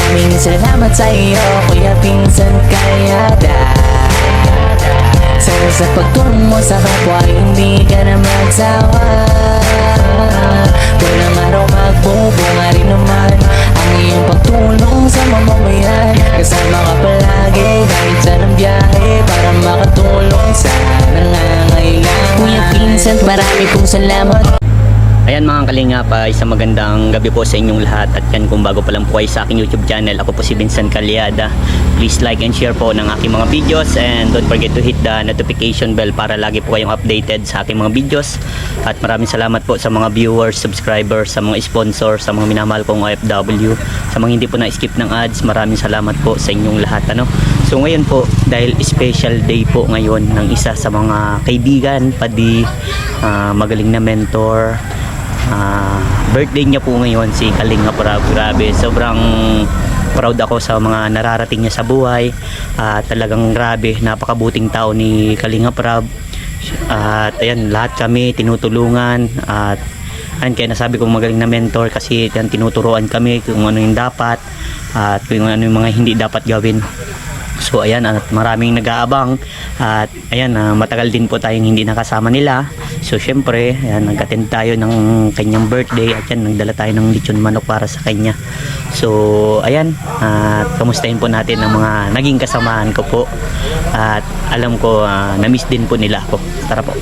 Maraming salamat sa iyo, Kuya Vincent Calyada. Sana sa pagtulong mo sa kapwa, hindi ka na magsawa. Walang araw magbubunga rin naman ang iyong pagtulong sa mamamayan. Kasama ka palagi kahit saan ang biyahe para makatulong sa nangangailangan. Kuya Vincent, marami pong salamat. Ayan mga kalingap, isang magandang gabi po sa inyong lahat. At yan, kung bago pa lang po ay sa aking YouTube channel, ako po si Vincent Calyada. Please like and share po ng aking mga videos, and don't forget to hit the notification bell para lagi po kayong updated sa aking mga videos. At maraming salamat po sa mga viewers, subscribers, sa mga sponsors, sa mga minamahal kong OFW, sa mga hindi po na-skip ng ads. Maraming salamat po sa inyong lahat, ano. So ngayon po, dahil special day po ngayon ng isa sa mga kaibigan, padi magaling na mentor, birthday niya po ngayon, si Kalinga Prab. Grabe, sobrang proud ako sa mga nararating niya sa buhay. Talagang grabe, napakabuting tao ni Kalinga Prab. At ayan, lahat kami tinutulungan. At ayan, kaya nasabi kong magaling na mentor kasi yan, tinuturuan kami kung ano yung dapat at kung ano yung mga hindi dapat gawin. So ayan, at maraming nag-aabang. At ayan, matagal din po tayong hindi nakasama nila. So syempre, ayan, nag-attend tayo ng kanyang birthday. At yan, nagdala tayo ng lechon manok para sa kanya. So ayan, at kamustahin po natin ang mga naging kasamahan ko po. At alam ko, na-miss din po nila ako. Tara po.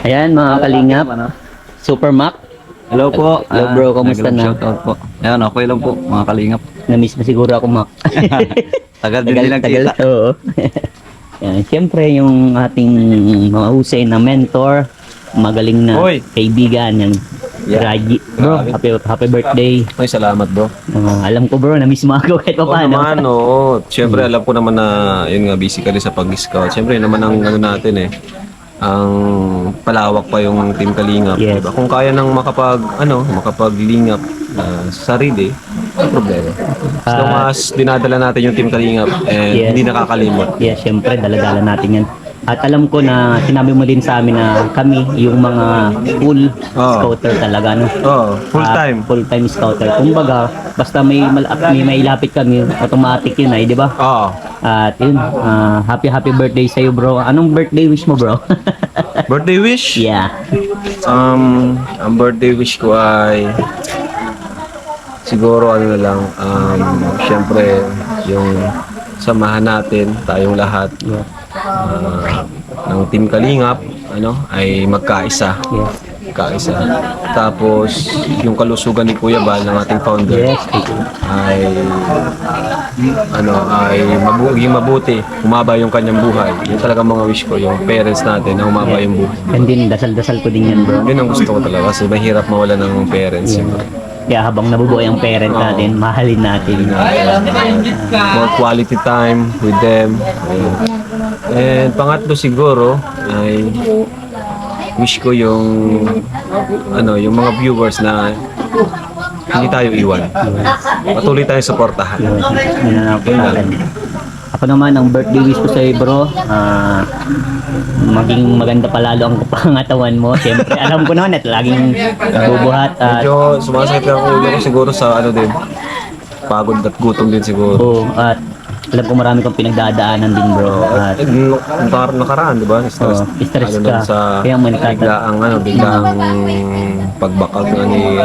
Ayan mga kalingap, Super Mac. Hello po. Hello bro, kamusta na? Shoutout po. Ayan, okay lang po mga kalingap. Na-miss mo siguro ako, Mac. Tagal din din nagkita. Oo. Yan, siyempre yung ating mahusay na mentor, magaling na kaibigan, yan. Raji. Bro, happy birthday. Ay, salamat bro. Alam ko bro, na-miss mo ako kahit pa paano. Naman, oo. Siyempre, alam ko naman na yun nga, busy ka rin sa pag-scout. Siyempre, yun naman ang ano natin ang palawak pa yung Team Kalingap. Yes. Diba? Kung kaya nang makapaglingap sa sarili, ang problema. As long as dinadala natin yung Team Kalingap and hindi nakakalimot. Yes, syempre, daladala natin yan. At alam ko na sinabi mo din sa amin na kami, yung mga full scouter talaga, no? Full time. Full time scouter. Kumbaga, basta may mailapit kami, automatic yun ay, di ba? At yun, happy birthday sa iyo bro. Anong birthday wish mo bro? Birthday wish? Yeah. Ang birthday wish ko ay siguro ano na lang, syempre yung samahan natin, tayong lahat ng Team Kalingap, ay magkaisa. Yes. Magkaisa. Tapos yung kalusugan ni Kuya Bal, ng ating founder, Yes. ay maging mabuti, umaba yung kanyang buhay. Yun talaga mga wish ko, yung parents natin na umaba yung buhay. And din, dasal-dasal ko din yan bro. Yun ang gusto ko talaga kasi mahirap mawala ng parents. Kaya habang nabubuhay ang parent natin, mahalin natin. More quality time with them. And pangatlo siguro ay wish ko yung yung mga viewers na hindi tayo iwan. Patuloy tayong suportahan. Ako naman, ang birthday wish ko sa iyo bro, maging maganda palalo ang pangatawan mo. Siyempre, alam ko naman at laging nabubuhat. Medyo sumasakit ang ulo ko siguro sa din. Pagod at gutom din siguro. Oo, at alam ko marami kang pinagdadaanan din bro. At nakaraan, di ba? Stress ka. Sa Kaya man biglaang pagbakag nga ni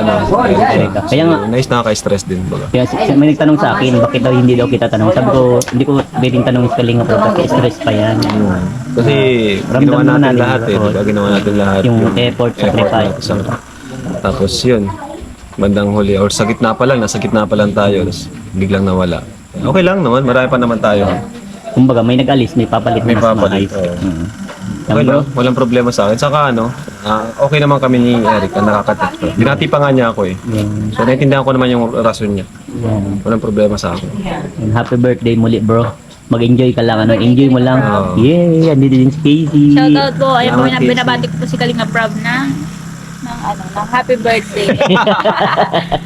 Kaya nga, nice, nakaka-stress din baga. kaya may nagtanong sa akin, bakit daw hindi daw kita tanong? Sabi ko, hindi ko pwedeng tanong sa Kalinga Prab kasi stress pa yan. Kasi ginawa natin lahat diba? Ginawa natin lahat. Yung effort, sacrifice. Tapos yun, bandang huli, or sa gitna pa lang, nasa gitna pa lang tayo, tapos biglang nawala. Okay lang naman, marami pa naman tayo. Kumbaga, may nag-alis, may papalit na May mas papalit. maayos. Okay lang, walang problema sa akin. Saka okay naman kami ni Eric, ang nakaka-text. Binati pa nga niya ako So naintindihan ko naman yung rason niya. Walang problema sa akin. And happy birthday muli bro. Mag-enjoy ka lang, enjoy mo lang. Yay, andito din si Casey. Shoutout po, ayun po, binabati ko po si Kalinga Prab ng happy birthday.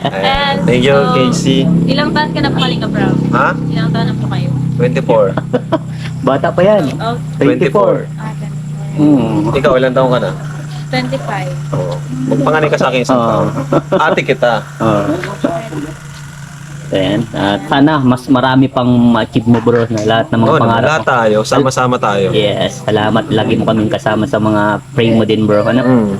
And Thank you, Casey. Ilang taon ka na po, Kalinga Prab? Ha? Ilang taon na po kayo? 24. Bata pa yan. 24. Ikaw, ilang taon ka na? 25. Magpanganay ka sa akin isang taon. Ate kita. Ayan. At sana mas marami pang ma-achieve mo bro na lahat ng mga Oo, pangarap lahat mo. tayo, sama-sama tayo. Yes, salamat. Lagi mo kaming kasama sa mga pray mo din bro. Ano? Mm.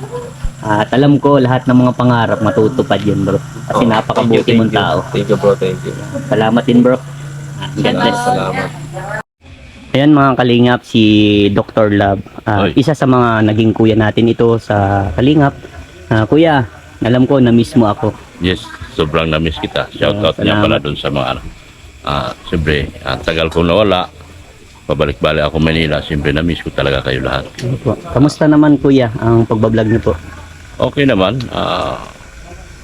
At alam ko lahat ng mga pangarap matutupad yun bro. Kasi Oh, napakabuti mong tao. Thank you bro, thank you. Salamat din bro. God bless. Salamat. Ayan mga kalingap, si Dr. Love. Oy. Isa sa mga naging kuya natin ito sa kalingap. Kuya, alam ko na-miss mo ako. Yes, sobrang na-miss kita. Shoutout niya Salamat. pala dun sa mga ano. Siyempre, ang tagal kong nawala. Pabalik-balik ako Manila. Siyempre, na-miss ko talaga kayo lahat. Opo. Kamusta naman kuya ang pagbablog niyo po? Okay naman.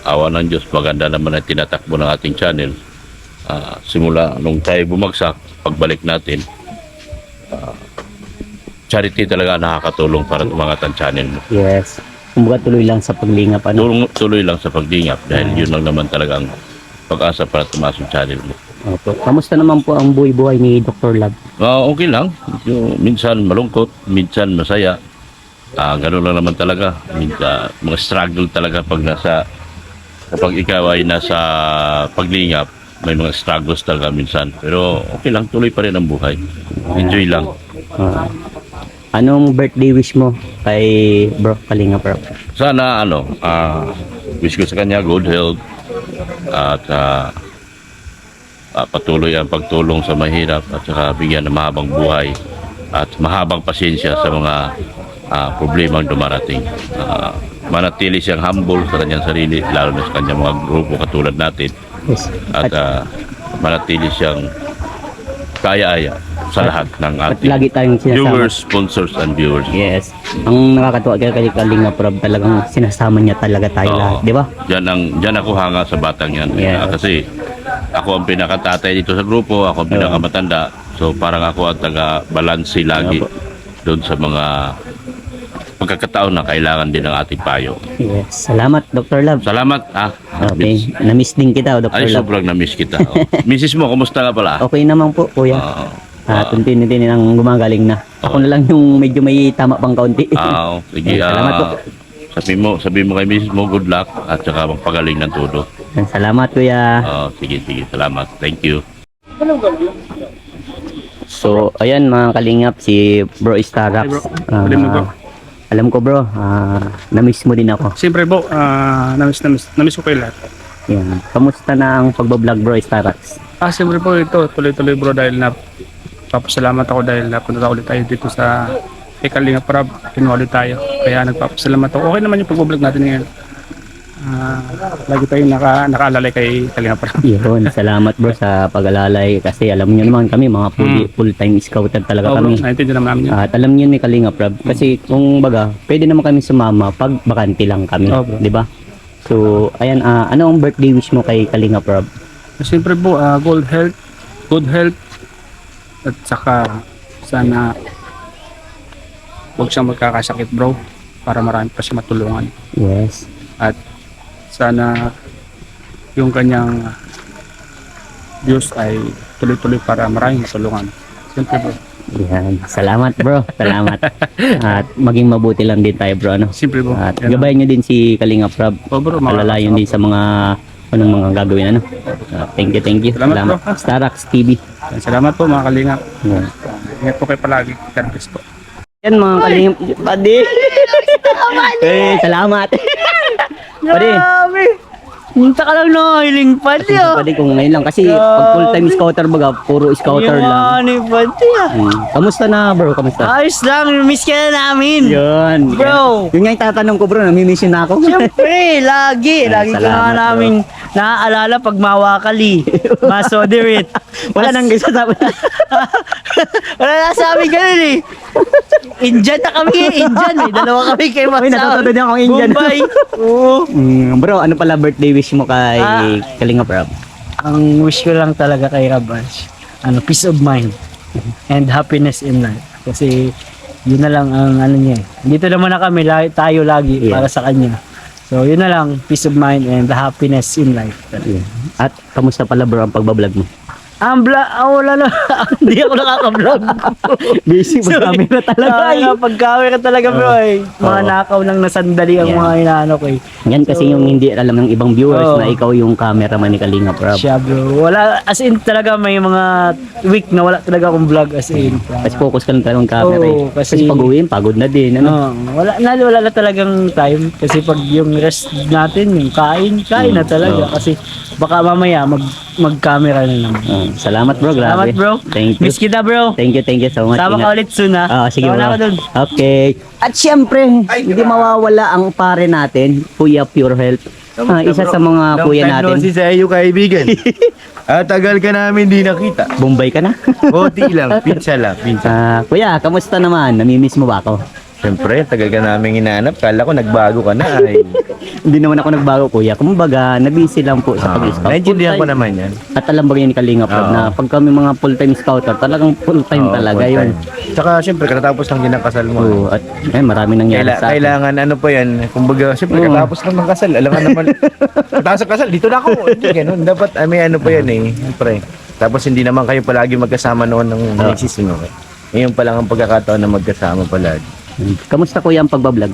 Awa ng Diyos, maganda naman ang tinatakbo ng ating channel. Simula nung tayo bumagsak, pagbalik natin, charity talaga nakakatulong para tumangat ang channel mo. Yes. Kumbaga tuloy lang sa paglingap ano. Tuloy lang sa pagdingap dahil yun lang naman talaga ang pag-asa para tumaas ang channel mo. Opo. Kamusta naman po ang buhay-buhay ni Dr. Love? Okay lang. Minsan malungkot, minsan masaya. Ganun lang naman talaga. Minsan, mga struggle talaga kapag ikaw ay nasa paglingap, may mga struggles talaga minsan. Pero okay lang, tuloy pa rin ang buhay. Enjoy lang. Anong birthday wish mo kay Bro Kalinga Bro? Sana wish ko sa kanya good health at patuloy ang pagtulong sa mahirap at saka bigyan ng mahabang buhay at mahabang pasensya sa mga problemang dumarating. Manatili siyang humble sa kanyang sarili, lalo na sa kanyang mga grupo katulad natin, Yes. at manatili siyang kaya-aya sa lahat ng At ating lagi tayong sinasama. viewers, sponsors, and viewers. Yes. Ang nakakatuwa kay Kalinga Bro, talagang sinasama niya talaga tayo Oo. lahat, di ba? Diyan ako hanga sa batang yan. Yeah. Kasi ako ang pinakatatay dito sa grupo, ako ang pinakamatanda. So parang ako ang taga-balanse lagi doon sa mga pagkakataon na kailangan din ng ating payo. Yes. Salamat Dr. Love. Salamat. Okay. Na-miss din kita Dr. Ay, Love. sobrang na-miss kita. Mrs. mo, kumusta ka pala? Okay naman po kuya. Tunti-tunti nang gumagaling na. Ako na lang yung medyo may tama pang kaunti. Sige. Salamat po. Sabi mo kay Mrs. mo, good luck at saka magpagaling ng todo. Salamat kuya. Sige. Salamat. Thank you. So, ayan mga kalingap, si Bro Starax. Alam ko bro, na-miss mo din ako. Siyempre bro, namiss ko kayo lahat. Yan. Kamusta na ang pagbablog Bro Starax? Siyempre po ito, tuloy-tuloy bro dahil papasalamat ako dahil napunta ulit tayo dito sa Kalinga Prab, kinuha ulit tayo. Kaya nagpapasalamat ako. Okay naman yung pag-vlog natin ngayon. Lagi tayong nakaalalay kay Kalinga Prab. Yun, salamat bro sa pag-alalay kasi alam niyo naman kami mga full-time scouter talaga Oo bro, kami. naintindihan naman namin yun. At alam niyo may Kalinga Prab kasi kung baga, pwede naman kami sumama pag bakante lang kami, Oo, bro. di ba? So, ayan, ano ang birthday wish mo kay Kalinga Prab? Siyempre po, good health, at saka sana huwag siyang magkakasakit bro para marami pa siya matulungan. Yes. At sana yung kanyang Diyos ay tuloy-tuloy para maraming matulungan. Siyempre bro. Yan. Salamat bro. Salamat. At maging mabuti lang din tayo bro. Ano? Siyempre bro. At Yan. gabayan nyo din si Kalinga Prab. Oh, bro, Palalayon din sa mga anong mga gagawin. Ano? Thank you. Salamat, bro. Starax TV. Salamat po mga kalingap. Yan. Ingat po kayo palagi. God bless po. Yan mga Kalinga. Padi. Salamat. Padi. Punta ka lang na hiling pati ah. Padi kung ngayon lang. Kasi pag full-time scouter baga, puro scouter lang. Yung pati ah. Kamusta na bro? Kamusta? Ayos lang, miss ka na namin. Yun. Bro. Yun nga yung tatanong ko bro. Namimiss yun na ako. Siyempre, lagi. Lagi ka salamat, nga bro. namin naaalala pag mawakali. Masoderit. Wala nang sasabi. Wala na sa amin ganun eh. Indian na kami eh. Indian eh. Dalawa kami kayo Uy, natututo din akong Indian. Bombay. Oo. Bro, ano pala birthday wish mo kay Kalinga Prab? Ang wish ko lang talaga kay Rabash, peace of mind and happiness in life. Kasi yun na lang ang niya. Dito naman na kami, tayo lagi para sa kanya. So yun na lang, peace of mind and the happiness in life. At kamusta pala bro ang pagbablog mo? Wala na. Hindi ako nakaka-vlog. Busy pag camera talaga. Pag camera talaga bro eh. Mga nakaw lang na sandali ang Yeah. mga inaano ko eh. Yan kasi yung hindi alam ng ibang viewers Oo. na ikaw yung cameraman ni Kalinga Prab. Siya bro. Wala, as in talaga may mga week na wala talaga akong vlog as in. Kasi focus ka lang talaga ng camera Oo, kasi kasi- pag-uwiin, pagod na din. Ano? Wala na talagang time kasi pag yung rest natin, yung kain na talaga kasi baka mamaya mag-camera na naman. Salamat bro, grabe. Salamat bro. Thank you. Miss kita bro. Thank you so much. Sama ka Ingat. ulit soon ha. Sige Sama na bro. ako dun. Okay. At syempre, hindi mawawala ang pare natin, Kuya Pure Health. Isa sa mga kuya natin. sa iyo, kaibigan. Tagal ka namin di nakita. Bombay ka na? Boti lang, pinsa lang, pinsa. Kuya, kamusta naman? Namimiss mo ba ako? Siyempre, tagal ka namin hinahanap. Kala ko nagbago ka na. Ay. Hindi naman ako nagbago kuya. Kumbaga, nabisi lang po sa pag-scout. Naintindihan ko Full-time. naman yan. At alam ba yan ni Kalinga Prab na pag kami mga full-time scouter, talagang full-time talaga yun. Tsaka siyempre, katapos lang kinakasal mo. Oo, at marami nangyari sa akin. Kailangan ano pa yan. Kumbaga, siyempre, katapos lang ng kasal. Alam nga naman, katapos ng kasal, dito na ako. Hindi ganun. Dapat, may ano pa yan eh. Siyempre. Tapos hindi naman kayo palagi magkasama noon ng misis mo. Ngayon pa lang ang pagkakataon na magkasama palagi. Kamusta kuya ang pagbablog?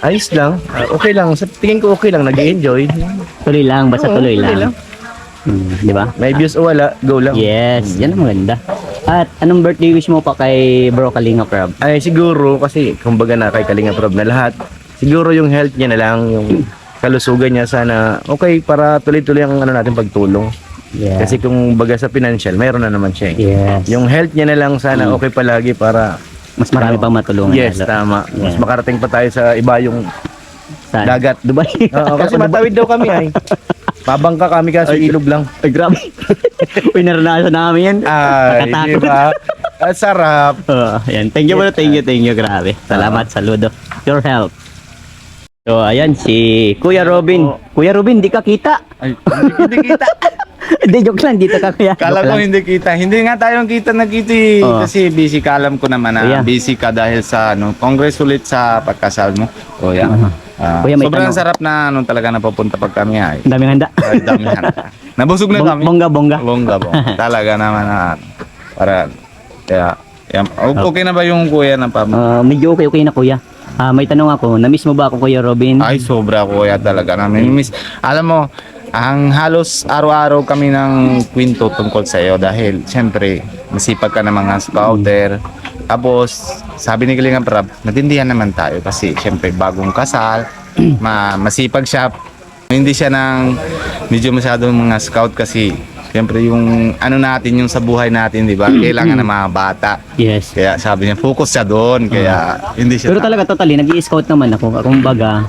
Ayos lang. Okay lang. Sa tingin ko okay lang. Nag-enjoy. Tuloy lang, basta Oo, tuloy tuloy lang. lang. Di ba? May views o wala, go lang. Yes, yan ang maganda. At anong birthday wish mo pa kay bro Kalinga Prab? Ay siguro kasi kumbaga na kay Kalinga Prab na lahat. Siguro yung health niya na lang, yung kalusugan niya sana okay para tuloy-tuloy ang ano natin pagtulong. Yeah. Kasi kung baga sa financial, mayroon na naman siya. Yes. Yung health niya na lang sana okay palagi para Mas marami pang matulungan. yes, lalo. tama. Mas Yeah. makarating pa tayo sa iba yung Saan? dagat. Dubai. Oo, kasi matawid daw kami ay. Mabangka kami kaso ilog lang. Ay, grabe. Uy, naranasan namin yan. Ay, Nakatakot. di ba? At sarap. Ayan. Thank you bro, thank you. Grabe. Salamat, saludo. Your help. So, ayan, si Kuya Robin. Kuya Robin, di ka kita. Ay, hindi kita. Hindi, joke lang. Dito ka, kuya. Kala Joke ko lang. hindi kita. Hindi nga tayong kita nagkita eh. Oo. Kasi busy ka. Alam ko naman na Kuya. busy ka dahil sa congress ulit sa pagkasal mo. Kuya. Kuya, may Sobrang tanong. sarap na talaga napapunta pag kami ay. Ang daming handa. Ay, dami handa. Nabusog na kami. Bongga. Bongga. Talaga naman na para kaya yan. Okay na ba yung kuya ng pam? Medyo okay na, kuya. May tanong ako. Na-miss mo ba ako, Kuya Robin? Ay, sobra kuya talaga namin. Miss, alam mo, ang halos araw-araw kami ng kwento tungkol sa iyo dahil siyempre masipag ka na mga scouter. Tapos, sabi ni Kalinga Prab, natindihan naman tayo kasi siyempre bagong kasal, masipag siya. Hindi siya ng medyo masyadong mga scout kasi siyempre yung ano natin yung sa buhay natin, di ba? Kailangan ng mga bata. Yes. Kaya sabi niya, focus siya doon. Kaya hindi siya Pero talaga, totally, nag-i-scout naman ako. Kumbaga,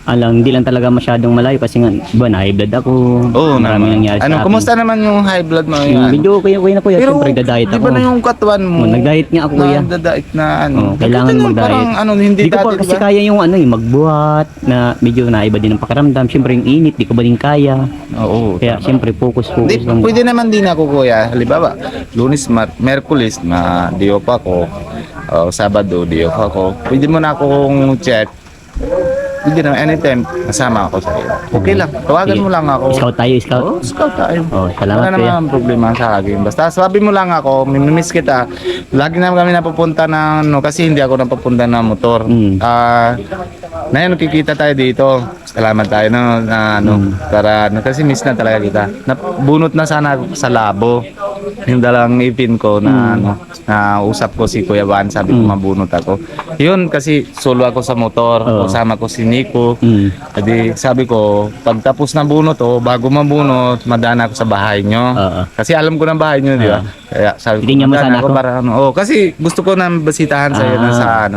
hindi lang talaga masyadong malayo kasi nga, diba, na-high blood ako. Oo, Maraming nangyari sa akin. kumusta naman yung high blood mo? Yan? Medyo okay na, kuya. Pero, Siyempre, nagda-diet di ako. ba na yung katawan mo? Nag-diet nga ako, kuya. Nagda-diet na ano. Kailangan Ito na mag-diet. Parang ano, hindi Di ko pa dati, kasi di ba? kaya yung magbuhat na medyo naiba din ang pakiramdam. Siyempre yung init, di ko ba din kaya. Oo. Kaya siyempre focus Di, lang. pwede naman din ako kuya. Halimbawa, Lunes, Merkulis, di off ako. Sabado, di off ako. Pwede mo na akong check. Pwede naman, anytime, kasama ako sa iyo. Okay lang, tawagan Sige. mo lang ako. Scout tayo, scout. Oo, scout tayo. Salamat, Wala kuya. naman problema sa akin. Basta sabi mo lang ako, miss kita. Lagi naman kami napupunta ng kasi hindi ako napupunta ng motor. Ngayon nakikita tayo dito. Salamat tayo para kasi miss na talaga kita. Bunot na sana ako sa labo. Yung dalang ipin ko na na usap ko si Kuya Van, sabi ko mabunot ako. Yun kasi solo ako sa motor, kasama ko si Nico. Edi sabi ko, pagtapos na bunot bago mabunot, madana ako sa bahay nyo. Kasi alam ko ng bahay nyo, di ba? Kaya sabi ko, Tingnan mo madana sana ako. para kasi gusto ko nang basitahan sa iyo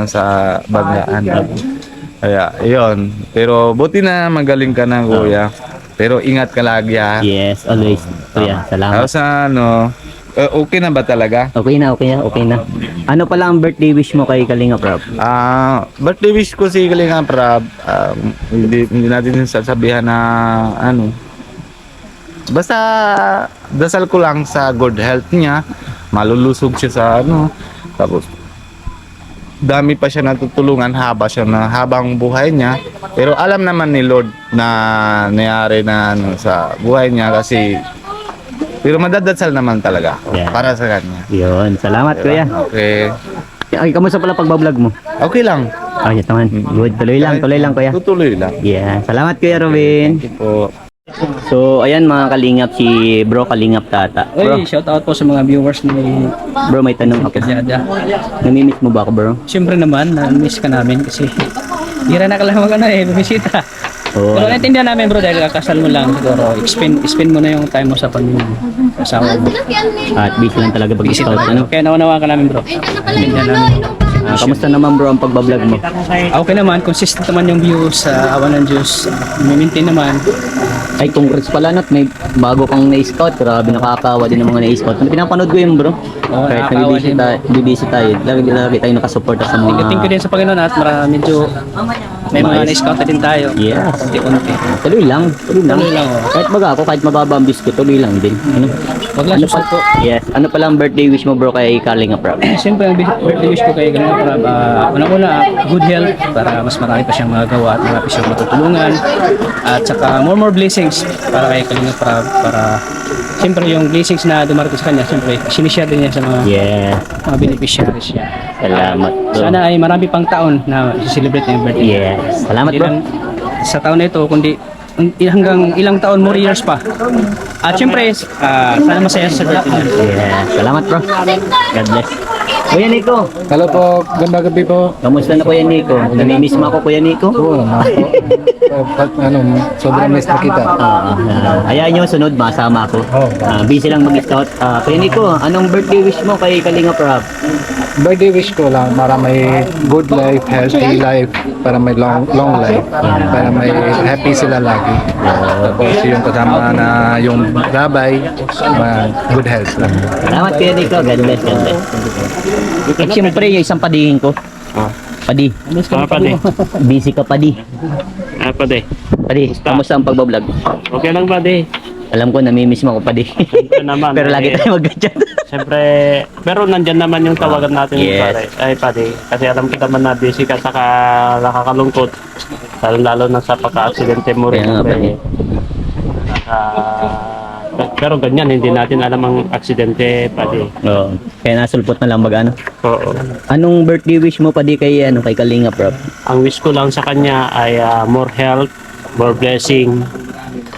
sa Banggaan. Kaya, yun. Pero buti na magaling ka na, kuya. Pero ingat ka lagi, ha? Yes, always. Kuya, salamat. Tapos okay na ba talaga? Okay na. Ano pala ang birthday wish mo kay Kalinga Prab? Birthday wish ko si Kalinga Prab, hindi natin sasabihan na basta dasal ko lang sa good health niya, malulusog siya sa tapos dami pa siya natutulungan habang buhay niya. Pero alam naman ni Lord na nangyari na sa buhay niya kasi Pero madadasal naman talaga ako Yeah. para sa kanya. Yun, salamat kuya. Okay. Ay, kamusta pala pagbablog mo? Okay lang. Ay, naman. Good. Tuloy lang kuya. Tutuloy lang. Yeah, salamat kuya Robin. Thank you po. So, ayan mga kalingap, si bro Kalingap Tata. Bro, shout out po sa mga viewers ni bro may tanong ako. Kalyada. Namimiss mo ba ako bro? Siyempre naman, na-miss ka namin kasi hira na ka lang bumisita. Oo. Pero naintindihan namin bro dahil kakasal mo lang siguro. Spend mo na yung time mo sa pamilya mo. Kasama mo. At busy lang talaga pag-scout. Ano? Kaya naunawaan ka namin bro. Naintindihan namin. Kamusta naman bro ang pagbablog mo? Okay naman, consistent naman yung views sa awan ng Diyos. May-maintain naman. Ay, congrats pala not. May bago kang na-scout. Grabe, nakakawa din ng mga na-scout. Pinapanood ko yun bro. Oo, Kahit nakakawa din, bro. nabibisi tayo. Lagi tayo nakasuporta sa mga... Thank you din sa Panginoon at medyo may mga na-scout na din tayo. Yes. Konti-konti. Tuloy lang. Tuloy lang, oh. Kahit baga ako, kahit mababa ang views ko, tuloy lang din. Ano? Wag lang Ano pa? susuko. Yes. Ano pala ang birthday wish mo bro kay Kalinga Prab? Siyempre, ang birthday wish ko kay Kalinga Prab, unang-una, good health para mas marami pa siyang magagawa at marami siyang matutulungan. At saka more blessings para kay Kalinga Prab para siyempre yung blessings na dumarating sa kanya, siyempre, sinishare din niya sa mga Yeah. mga beneficiaries niya. Salamat bro. Sana ay marami pang taon na i-celebrate niya yung birthday. Yes. Salamat Hindi bro. lang sa taon na ito, kundi hanggang ilang taon, more years pa. At siyempre, sana masaya sa birthday niya. Yeah. Salamat bro. God bless. Kuya Nico. Hello po, ganda gabi po. Kamusta na Kuya Nico? Namimiss mo ako Kuya Nico? Oo naman po. Sobrang miss na kita. Hayaan nyo, sunod, masama ako. Busy lang mag-scout. Kuya Nico, anong birthday wish mo kay Kalinga Prab? Birthday wish ko lang para may good life, healthy life, para may long life, para may happy sila lagi. Tapos yung kasama na yung gabay, good health lang. Salamat Kuya Nico. God bless, God bless. At siyempre, yung isang padihin ko. Padi. Padi. Busy ka Padi. Padi. Padi, kamusta ang pagbablog? Okay lang, Padi. Alam ko, namimiss mo ako Padi. naman, Pero lagi tayo mag-chat. Siyempre, pero nandyan naman yung tawagan natin Yes. pare. Ay, Padi. Kasi alam ko naman na busy ka saka nakakalungkot. Lalo na sa pagka-aksidente mo rin. Kaya nga, Padi. Pero ganyan, hindi natin alam ang aksidente, Padi. Oo. Kaya nasulpot na lang mag-ano. Oo. Anong birthday wish mo Padi kay, kay Kalinga Prab? Ang wish ko lang sa kanya ay more health, more blessing.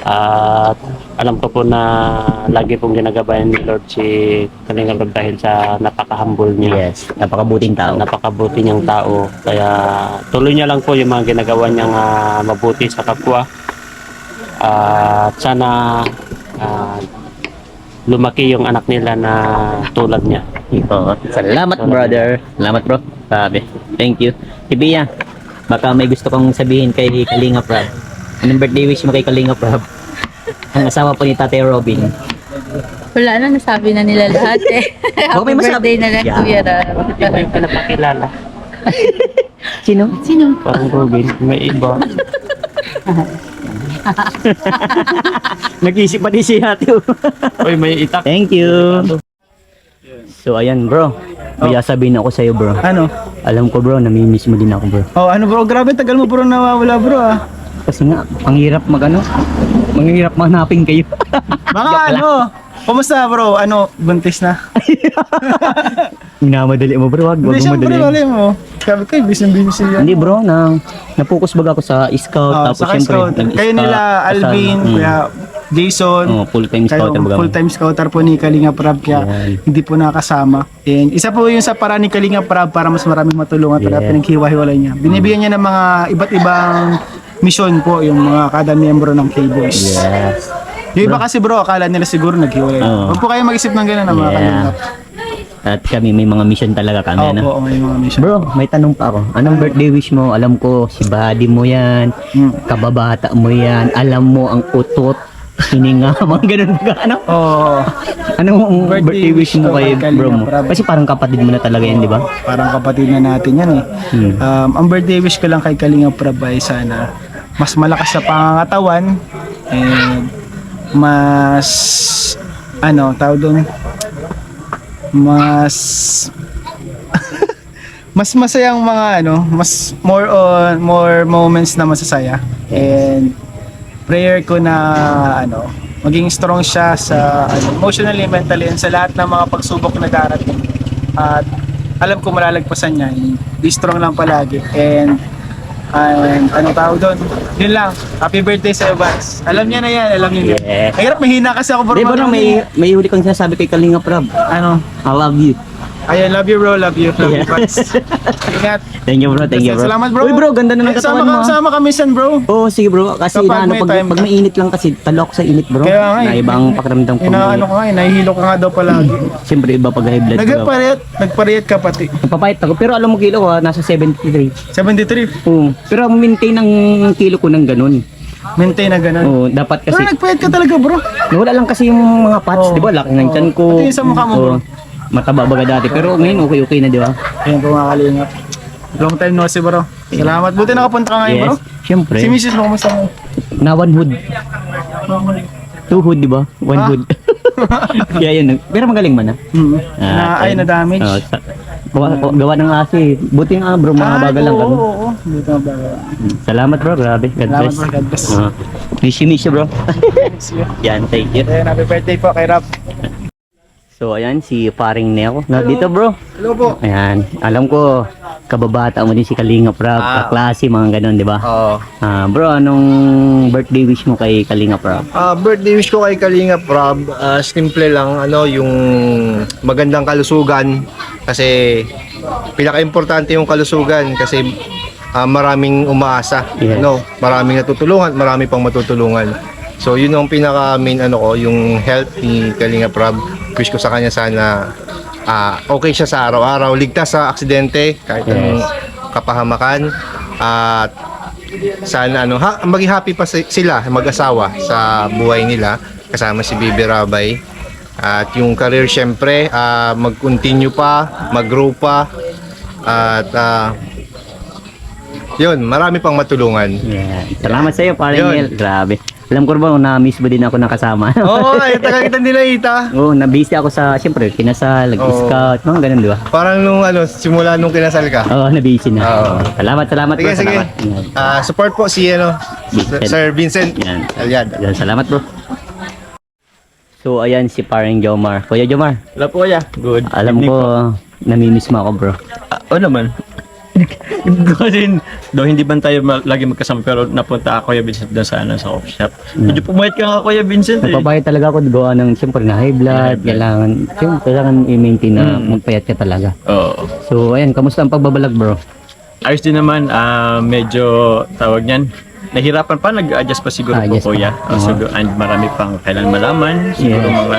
At alam ko po na lagi pong ginagabayan ni Lord si Kalinga Prab dahil sa napaka-humble niya. Yes. Napakabuting tao. Napakabuti niyang tao. Kaya tuloy niya lang po yung mga ginagawa niyang mabuti sa kapwa. At sana lumaki yung anak nila na tulad niya. Oo. Salamat brother. Salamat bro. Sabi. Thank you. Ibiya, baka may gusto kong sabihin kay Kalinga Prab. Anong birthday wish mo kay Kalinga Prab? Ang asawa po ni Tatay Robin. Wala na, nasabi na nila lahat eh. Huwag may Happy masabi. birthday na lang, Yeah. Kuya Rob. Hindi ko yung pinapakilala. Sino? Parang Robin, may iba. Nag-isip pa din si Ate. Uy, may itak. Thank you. So ayan bro. May sasabihin ako sa'yo bro. Ano? Alam ko bro, namimiss mo din ako bro. Oh, ano bro? Grabe, tagal mo bro nawawala bro Kasi nga, ang hirap manghihirap manapin kayo. Baka ano? Kumusta bro? Ano, buntis na? Minamadali mo bro, wag mo Hindi, syempre, madali. wala mo. Sabi ko, busy yan. Hindi bro, na-focus baga ako sa scout. Oh, tapos sa syempre, scout. Kayo nila, Alvin, kuya Jason, full-time kayo scouter baga. full-time scouter po ni Kalinga Prab, kaya hindi po nakasama. And isa po yung sa paraan ni Kalinga Prab para mas maraming matulungan para pinaghiwa-hiwalay niya. Binibigyan niya ng mga iba't ibang misyon po yung mga kada miyembro ng K-Boys. Yes. Yung iba kasi bro, akala nila siguro naghiwalay. Oo. Huwag po kayo mag-isip ng gano'n ng mga Kalinga. At kami may mga mission talaga kami. ano? Oo, may mga mission. Bro, may tanong pa ako. Anong birthday wish mo? Alam ko, si buddy mo yan, kababata mo yan, alam mo ang utot, hininga, mga ganun ba? Ano? Oo. Anong birthday wish mo kay kay bro mo? Kalinga Prab. Kasi parang kapatid mo na talaga yan, di ba? Parang kapatid na natin yan eh. Ang birthday wish ko lang kay Kalinga Prab ay sana mas malakas sa pangangatawan and mas tawag doon, mas mas masayang mga mas more moments na masasaya. And prayer ko na maging strong siya sa emotionally, mentally, and sa lahat ng mga pagsubok na darating. At alam ko malalagpasan niya. Be strong lang palagi. And anong tawag doon? Yun lang. Happy birthday sa Vance. Alam niya na yan. Alam niya. Yeah. Mahirap, mahina kasi ako. Di ba nang may huli kang sinasabi kay Kalinga Prab? Ano? I love you. Ayun, love you bro, love you. Love you, Yeah. Vance. Ingat. Thank you bro, thank you bro. Salamat bro. Uy bro, ganda na ng katawan mo. Sama kami san bro. Oo, sige bro. Kasi Kapag inaano, may time pag ka. mainit lang kasi, talo ako sa init bro. Kaya nga eh. Na ibang pakiramdam ko. Inaano ko nga, nahihilo ka nga daw palagi. Siyempre iba pag high blood ko. Nagpariyat ka pati. Nagpapahit ako. Pero alam mo kilo ko, nasa 73. 73. Oo. Pero ang maintain ang kilo ko ng ganun. Maintain na ganun. Oo, dapat kasi. Pero nagpayat ka talaga bro. Wala lang kasi yung mga Oo. parts, di ba? Laki ng tiyan ko. Pati yung sa mukha mo, bro. Oo. Mataba baga dati. Pero ngayon okay na, di ba? Ayun po mga kalingap. Long time no see bro. Salamat. Buti nakapunta ka ngayon bro. Siyempre. Si Mrs. mo, kumusta mo? Na one hood. Two hood, di ba? One hood. Kaya yun. Pero magaling man, ha? Na damage. Gawa ng asi. Buti nga bro, mga bagal lang kami. Oo. Buti nga bagal. Salamat bro, grabe. God Salamat bless. bro, God bless. Miss you bro. Yan, thank you. Ayun, happy birthday po kay Rap. So ayan, si paring Neo. Dito bro. Hello po. Ayan, alam ko, kababata mo din si Kalinga Prab, kaklase, mga ganun, di ba? Oo. Bro, anong birthday wish mo kay Kalinga Prab? Birthday wish ko kay Kalinga Prab, simple lang, yung magandang kalusugan. Kasi pinaka-importante yung kalusugan kasi maraming umaasa, Yes. maraming natutulungan, marami pang matutulungan. So yun ang pinaka main yung health ni Kalinga Prab. Wish ko sa kanya sana okay siya sa araw-araw, ligtas sa aksidente kahit anong kapahamakan, at sana maging happy pa sila mag-asawa sa buhay nila kasama si Bibi Rabay. At yung career syempre mag-continue pa, mag-grow pa, at yun, marami pang matulungan. Yeah. Salamat sa iyo, paring Yun. Nel. Grabe. Alam ko ba, na-miss mo din ako nakasama. Oo, tagal kita nilita. Oo, na-busy ako sa, siyempre, kinasal, nag-scout, mga ganun, di ba? Parang simula nung kinasal ka. Oo, na-busy na. Oo. Salamat bro, Sige. salamat. Yan. Support po si Vincent. Sir Vincent Yan. Aliada. Yan, salamat bro. So, ayan si paring Jomar. Kuya Jomar, Wala po kaya. Good. alam ko, namimiss mo ako bro. Oo naman. Kasi do hindi man tayo lagi magkasama pero napunta ako Kuya Vincent doon sa coffee shop. Medyo pumayat ka nga Kuya Vincent eh. Nagpapayat talaga ako gawa ng siyempre na high blood, kailangan i-maintain na magpayat ka talaga. Oo. So, ayan, kamusta ang pagbabalag bro? Ayos din naman, medyo tawag niyan. Nahirapan pa, nag-adjust pa siguro po Adjust pa. Kuya. So, and marami pang kailangan malaman. Siguro mga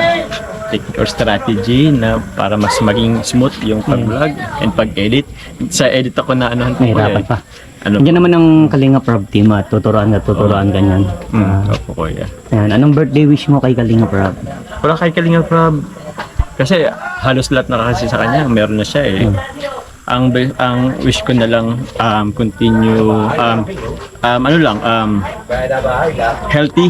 technique or strategy na para mas maging smooth yung pag-vlog and pag-edit. Sa edit ako na anuhan po Nahirapan pa. Ano? Diyan naman ang Kalinga Prab team at tuturuan ganyan. Opo Kuya. Ayan, anong birthday wish mo kay Kalinga Prab? Wala kay Kalinga Prab. Kasi halos lahat na kasi sa kanya, meron na siya eh. Ang wish ko na lang continue healthy.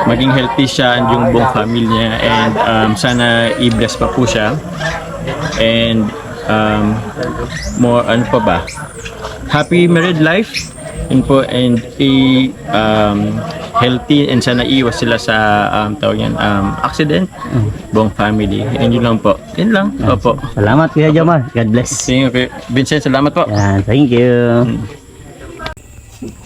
Maging healthy siya and yung buong family niya, and sana i-bless pa po siya. And more pa ba? Happy married life yun po, and healthy, and sana iwas sila sa tawag yan, accident, buong family. And yun lang po. Yun lang. Opo. Salamat Kuya Jomar. God bless. Thank you, Vincent. Salamat po. Yan, thank you.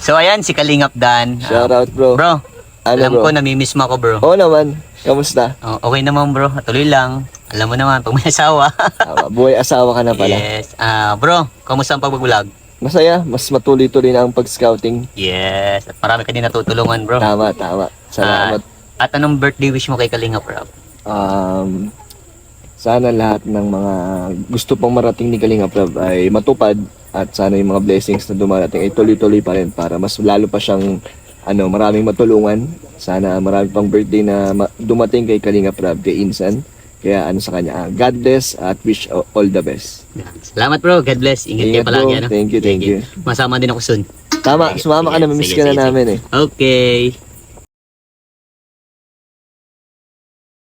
So ayan, si Kalingap Dan. Shoutout bro. Bro, alam ko namimiss mo ako bro. Oo naman. Kamusta? Okay naman bro, tuloy lang. Alam mo naman, pag may asawa. Buhay asawa ka na pala. Yes. Bro, kamusta ang pag-vlog? Masaya, mas matuloy-tuloy na ang pag-scouting. Yes. At marami ka din natutulungan bro. Tama. Salamat. At anong birthday wish mo kay Kalingap Rob? Sana lahat ng mga gusto pang marating ni Kalinga Prab ay matupad, at sana yung mga blessings na dumarating ay tuloy-tuloy pa rin para mas lalo pa siyang maraming matulungan. Sana marami pang birthday na dumating kay Kalinga Prab, kay Insan. Kaya sa kanya, God bless at wish all the best. Salamat bro, God bless. Ingat kayo Ingat, palagi. bro. Thank you. Masama din ako soon. Tama, sumama ka na, mamiss Sige, ka na sige. namin eh. Okay.